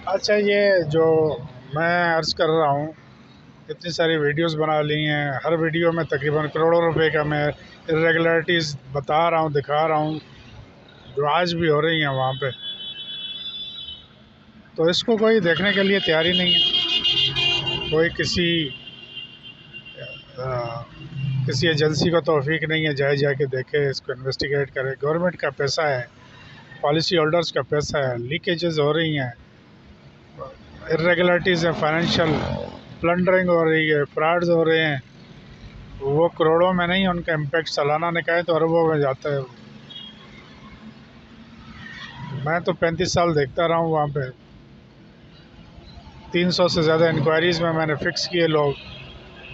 अच्छा, ये जो मैं अर्ज़ कर रहा हूँ, इतनी सारी वीडियोस बना ली हैं, हर वीडियो में तकरीबन करोड़ों रुपए का मैं इरेगुलरिटीज़ बता रहा हूँ, दिखा रहा हूँ, जो आज भी हो रही हैं वहाँ पे। तो इसको कोई देखने के लिए तैयार ही नहीं है। कोई अ, किसी एजेंसी को तौफीक नहीं है जाके देखे, इसको इन्वेस्टिगेट करे। गवर्नमेंट का पैसा है, पॉलिसी होल्डर्स का पैसा है, लीकेजेस हो रही हैं, इरेगुलरिटीज़ है, फाइनेंशियल प्लंडरिंग हो रही है, फ्रॉड्स हो रहे हैं। वो करोड़ों में नहीं, उनका इम्पैक्ट सालाना निकाय तो अरबों में जाता है। मैं तो 35 साल देखता रहा हूँ वहाँ पे। 300 से ज़्यादा इंक्वायरीज़ में मैंने फ़िक्स किए लोग,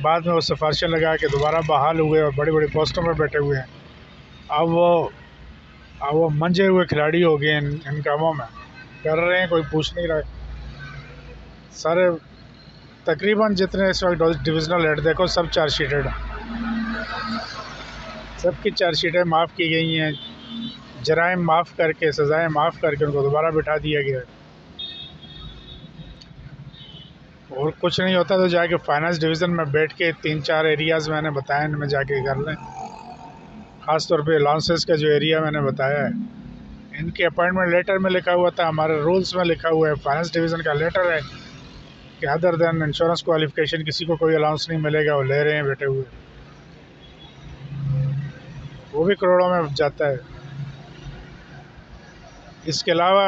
बाद में वो सिफारिशें लगा के दोबारा बहाल हुए और बड़ी बड़ी पोस्टों में बैठे हुए हैं। अब वो अब वो मंजे हुए खिलाड़ी हो गए इन कामों में, कर रहे हैं, कोई पूछ नहीं रहा। सारे तकरीबन जितने इस वक्त डिविजनल हेड देखो, सब चार्जशीटेड हैं, सबकी चार्जशीटें माफ़ की गई हैं, जराइम माफ़ करके, सज़ाएँ माफ़ करके उनको दोबारा बिठा दिया गया है। और कुछ नहीं होता तो जाके फाइनेंस डिवीज़न में बैठ के 3-4 एरियाज़ मैंने बताए, इनमें जाके कर लें। ख़ास तौर पे अलाउंसेस का जो एरिया मैंने बताया है, इनके अपॉइंटमेंट लेटर में लिखा हुआ था, हमारे रूल्स में लिखा हुआ है, फाइनेंस डिवीज़न का लेटर है कि अदर देन इंश्योरेंस क्वालिफिकेशन किसी को कोई अलाउंस नहीं मिलेगा। वो ले रहे हैं बैठे हुए, वो भी करोड़ों में जाता है। इसके अलावा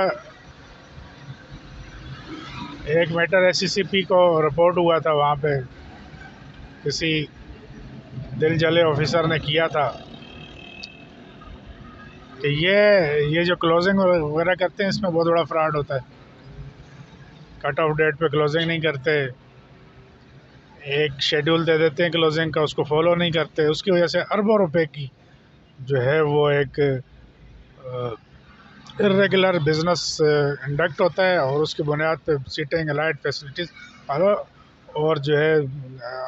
एक मैटर एससीसीपी को रिपोर्ट हुआ था, वहाँ पे किसी दिल जले ऑफिसर ने किया था कि ये जो क्लोजिंग वगैरह करते हैं, इसमें बहुत बड़ा फ्रॉड होता है। कट ऑफ डेट पे क्लोजिंग नहीं करते, एक शेड्यूल दे देते हैं क्लोजिंग का, उसको फॉलो नहीं करते, उसकी वजह से अरबों रुपए की जो है वो एक इरेगुलर बिजनेस इंडक्ट होता है। और उसकी बुनियाद पे सीटिंग अलाइड फैसिलिटीज़ और जो है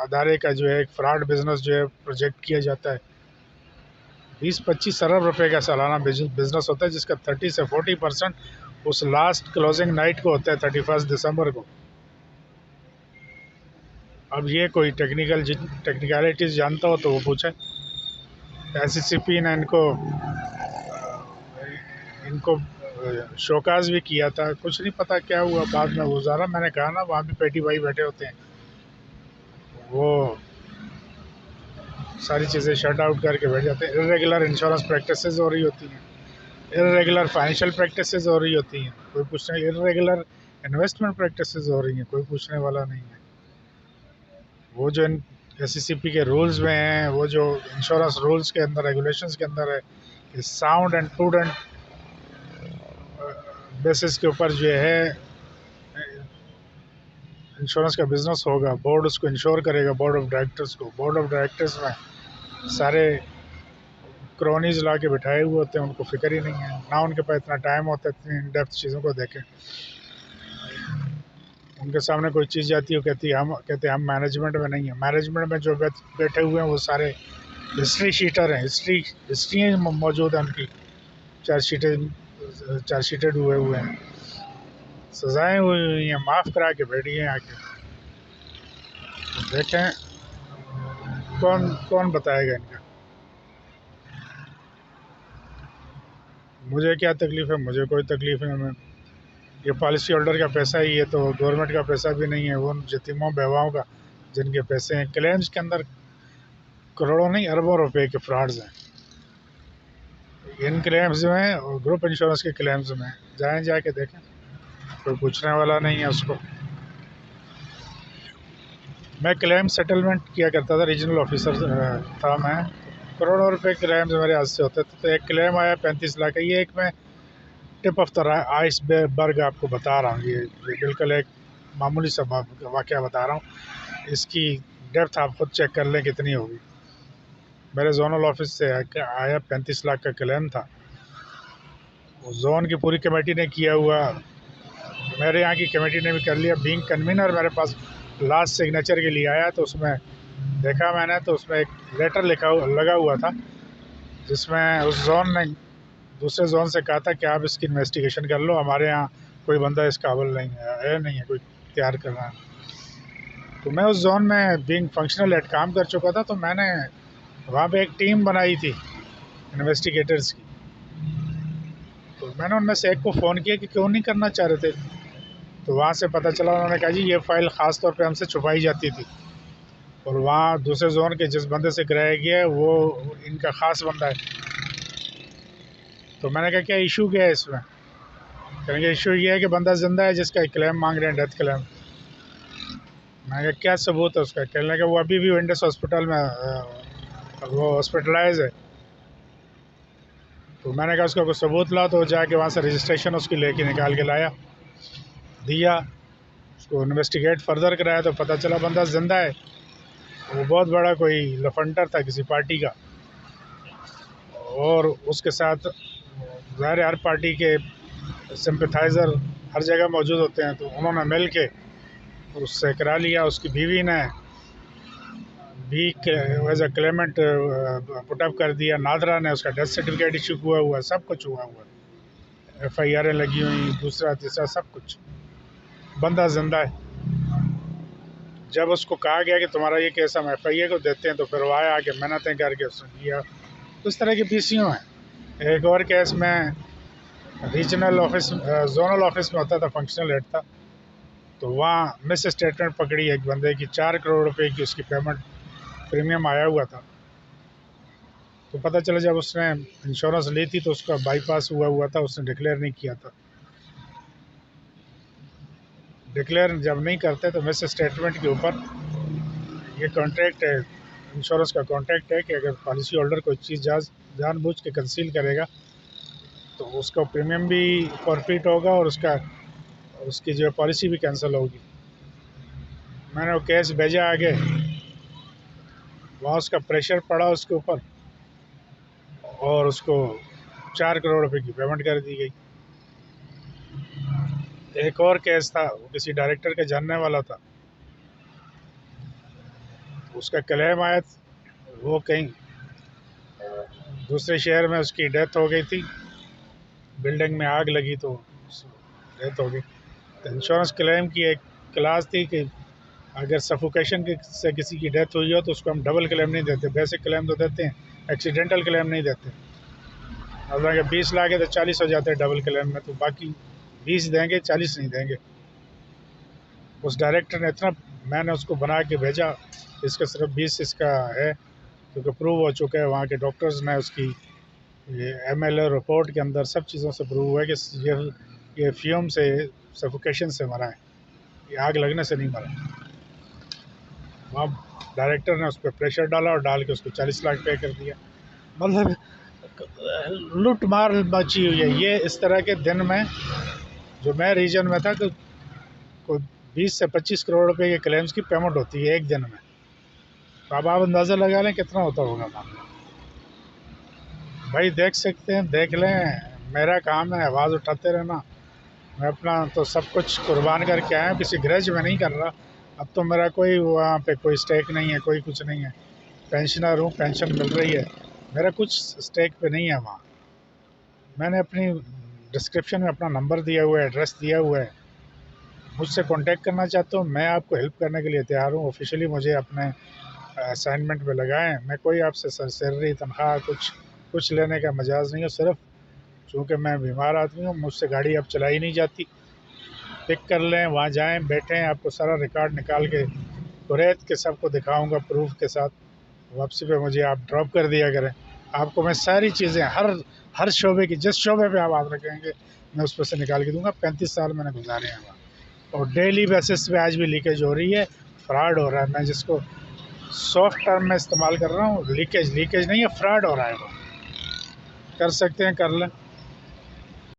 अदारे का जो है एक फ्रॉड बिजनेस जो है प्रोजेक्ट किया जाता है। 20-25 अरब रुपए का सालाना बिजनेस होता है, जिसका 30 से 40% उस लास्ट क्लोजिंग नाइट को होता है, 31 दिसंबर को। अब ये कोई टेक्निकलिटीज़ जानता हो तो वो पूछे। एससीसीपी ने इनको इनको शोकाज भी किया था, कुछ नहीं पता क्या हुआ बाद में। वो ज़रा मैंने कहा ना, वहाँ भी पेटी भाई बैठे होते हैं, वो सारी चीज़ें शट आउट करके बैठ जाते हैं। इरेगुलर इंश्योरेंस प्रैक्टिसेस हो रही होती हैं, इरेगुलर फाइनेंशियल प्रैक्टिसेस हो रही होती हैं, कोई पूछने। इरेगुलर इन्वेस्टमेंट प्रैक्टिसेस हो रही हैं, कोई पूछने वाला नहीं है। वो जो एससीसीपी के रूल्स में हैं, वो जो इंश्योरेंस रूल्स के अंदर, रेगुलेशंस के अंदर है कि साउंड एंड प्रूडेंट बेसिस के ऊपर जो है इंश्योरेंस का बिजनेस होगा, बोर्ड उसको इंश्योर करेगा, बोर्ड ऑफ डायरेक्टर्स को। बोर्ड ऑफ डायरेक्टर्स में सारे क्रोनीज ला के बिठाए हुए होते हैं, उनको फिक्र ही नहीं है ना, उनके पास इतना टाइम होता है इतनी इन डेप्थ चीज़ों को देखें। उनके सामने कोई चीज़ जाती है, कहते हैं हम मैनेजमेंट में नहीं है। मैनेजमेंट में जो बैठे हुए हैं वो सारे हिस्ट्री शीटर हैं, हिस्ट्री मौजूद है उनकी, चार्जशीटेड हुए हैं, सजाएं हुई हुई हैं, माफ़ करा के बैठी हैं आके। देखें कौन कौन बताएगा इनका। मुझे क्या तकलीफ़ है? मुझे कोई तकलीफ़ नहीं। मैं ये पॉलिसी होल्डर का पैसा ही है, तो गवर्नमेंट का पैसा भी नहीं है, वो उन यतीमों बेवाओं का जिनके पैसे हैं। क्लेम्स के अंदर करोड़ों नहीं, अरबों रुपए के फ्रॉड्स हैं इन क्लेम्स में, और ग्रुप इंश्योरेंस के क्लेम्स में। जाके देखें, कोई पूछने वाला नहीं है उसको। मैं क्लेम सेटलमेंट किया करता था, रीजनल ऑफिसर था मैं। करोड़ों रुपए क्लेम्स मेरे हाथ से होते थे। तो एक क्लेम आया 35 लाख का, ये एक मैं टिप ऑफ द आइसबर्ग आपको बता रहा हूँ। ये बिल्कुल एक मामूली सा वाक़या बता रहा हूँ, इसकी डेप्थ आप खुद चेक कर लें कितनी होगी। मेरे जोनल ऑफिस से आया 35 लाख का क्लेम था। जोन की पूरी कमेटी ने किया हुआ, मेरे यहाँ की कमेटी ने भी कर लिया। बीइंग कन्वीनर मेरे पास लास्ट सिग्नेचर के लिए आया, तो उसमें देखा मैंने, तो उसमें एक लेटर लगा हुआ था, जिसमें उस जोन ने दूसरे जोन से कहा था कि आप इसकी इन्वेस्टिगेशन कर लो, हमारे यहाँ कोई बंदा इस काबिल नहीं है कोई तैयार करना। तो मैं उस जोन में बीइंग फंक्शनल हेड काम कर चुका था, तो मैंने वहाँ पे एक टीम बनाई थी इन्वेस्टिगेटर्स की। तो मैंने उनमें से एक को फ़ोन किया कि क्यों नहीं करना चाह रहे थे। तो वहाँ से पता चला, उन्होंने कहा जी ये फ़ाइल ख़ास तौर पे हमसे छुपाई जाती थी, और वहाँ दूसरे जोन के जिस बंदे से कराया गया है वो इनका ख़ास बंदा है। तो मैंने कहा क्या इशू क्या है इसमें? कहेंगे इशू ये है कि बंदा ज़िंदा है जिसका क्लेम मांग रहे हैं, डेथ क्लेम। मैंने कहा क्या सबूत है उसका? कहने लगा वो अभी भी विंडस हॉस्पिटल में वो हॉस्पिटलाइज है। तो मैंने कहा उसका कोई सबूत ला। तो जाके वहाँ से रजिस्ट्रेशन उसकी लेके निकाल के लाया, दिया, उसको इन्वेस्टिगेट फर्दर कराया। तो पता चला बंदा ज़िंदा है। वो बहुत बड़ा कोई लफंडर था किसी पार्टी का, और उसके साथ ज़ाहिर हर पार्टी के सिंपथाइज़र हर जगह मौजूद होते हैं। तो उन्होंने मिल के उससे करा लिया। उसकी बीवी ने भी एज अ क्लेमेंट पुटअप कर दिया। नादरा ने उसका डेथ सर्टिफिकेट इशू हुआ, सब कुछ हुआ FIR लगी हुई, दूसरा तीसरा सब कुछ। बंदा जिंदा है। जब उसको कहा गया कि तुम्हारा ये केस हम FIA को देते हैं, तो फिर वह आके मेहनतें करके उसने किया। तो इस तरह की PCO हैं। एक और केस में रीजनल ऑफिस जोनल ऑफिस में होता था, फंक्शनल हेड था। तो वहाँ मिस स्टेटमेंट पकड़ी एक बंदे की, 4 करोड़ रुपए की उसकी पेमेंट प्रीमियम आया हुआ था। तो पता चला जब उसने इंश्योरेंस ली थी तो उसका बाईपास हुआ था, उसने डिक्लेयर नहीं किया था। डिक्लेयर जब नहीं करते तो मिस स्टेटमेंट के ऊपर ये कॉन्ट्रैक्ट है, इंश्योरेंस का कॉन्ट्रैक्ट है कि अगर पॉलिसी होल्डर कोई चीज़ जानबूझ के कंसील करेगा तो उसका प्रीमियम भी फॉरफिट होगा और उसकी जो पॉलिसी भी कैंसिल होगी। मैंने वो केस भेजा आगे, वहाँ उसका प्रेशर पड़ा उसके ऊपर और उसको 4 करोड़ रुपए की पेमेंट कर दी गई। एक और केस था, वो किसी डायरेक्टर के जानने वाला था, उसका क्लेम आया, वो कहीं दूसरे शहर में उसकी डेथ हो गई थी, बिल्डिंग में आग लगी तो डेथ हो गई। तो इंश्योरेंस क्लेम की एक क्लास थी कि अगर सफोकेशन से किसी की डेथ हुई हो तो उसको हम डबल क्लेम नहीं देते, बेसिक क्लेम तो देते हैं, एक्सीडेंटल क्लेम नहीं देते। अब अगर 20 लाख है तो 40 हो जाते हैं डबल क्लेम में, तो बाकी 20 देंगे, 40 नहीं देंगे। उस डायरेक्टर ने इतना, मैंने उसको बना के भेजा, इसका सिर्फ 20 इसका है, क्योंकि प्रूव हो चुका है, वहाँ के डॉक्टर्स ने उसकी ये MLA रिपोर्ट के अंदर सब चीज़ों से प्रूव हुआ है कि ये फ्यूम से, सफोकेशन से मरा है, ये आग लगने से नहीं मरा। वहाँ डायरेक्टर ने उस पर प्रेशर डाला और डाल के उसको 40 लाख पे कर दिया। मतलब लूट मार मची हुई है ये। इस तरह के दिन में जो मैं रीजन में था तो कोई 20 से 25 करोड़ रुपए के क्लेम्स की पेमेंट होती है एक दिन में। तो अब आप अंदाज़ा लगा लें कितना होता होगा मामला। भाई देख सकते हैं, देख लें, मेरा काम है आवाज़ उठाते रहना। मैं अपना तो सब कुछ कुर्बान करके आया हूँ, किसी ग्रज में नहीं कर रहा। अब तो मेरा कोई वहाँ पे कोई स्टेक नहीं है, कोई कुछ नहीं है। पेंशनर हूँ, पेंशन मिल रही है, मेरा कुछ स्टेक पे नहीं है वहाँ। मैंने अपनी डिस्क्रिप्शन में अपना नंबर दिया हुआ है, एड्रेस दिया हुआ है, मुझसे कांटेक्ट करना चाहते हो, मैं आपको हेल्प करने के लिए तैयार हूँ। ऑफिशियली मुझे अपने असाइनमेंट पे लगाएं। मैं कोई आपसे सैलरी तनख्वाह कुछ लेने का मजाज नहीं है। सिर्फ चूँकि मैं बीमार आदमी हूँ, मुझसे गाड़ी अब चलाई नहीं जाती। पिक कर लें, वहाँ जाएं, बैठें, आपको सारा रिकॉर्ड निकाल के कुरैत के सबको दिखाऊंगा प्रूफ के साथ। वापसी पे मुझे आप ड्रॉप कर दिया करें। आपको मैं सारी चीज़ें हर शोबे की, जिस शोबे पे आप हाथ रखेंगे मैं उस पर से निकाल के दूंगा। 35 साल मैंने गुजारे हैं वहाँ, और डेली बेसिस पे आज भी लीकेज हो रही है, फ्रॉड हो रहा है। मैं जिसको सॉफ्ट टर्म में इस्तेमाल कर रहा हूँ, लीकेज नहीं है, फ्रॉड हो रहा है। वो कर सकते हैं, कर लें।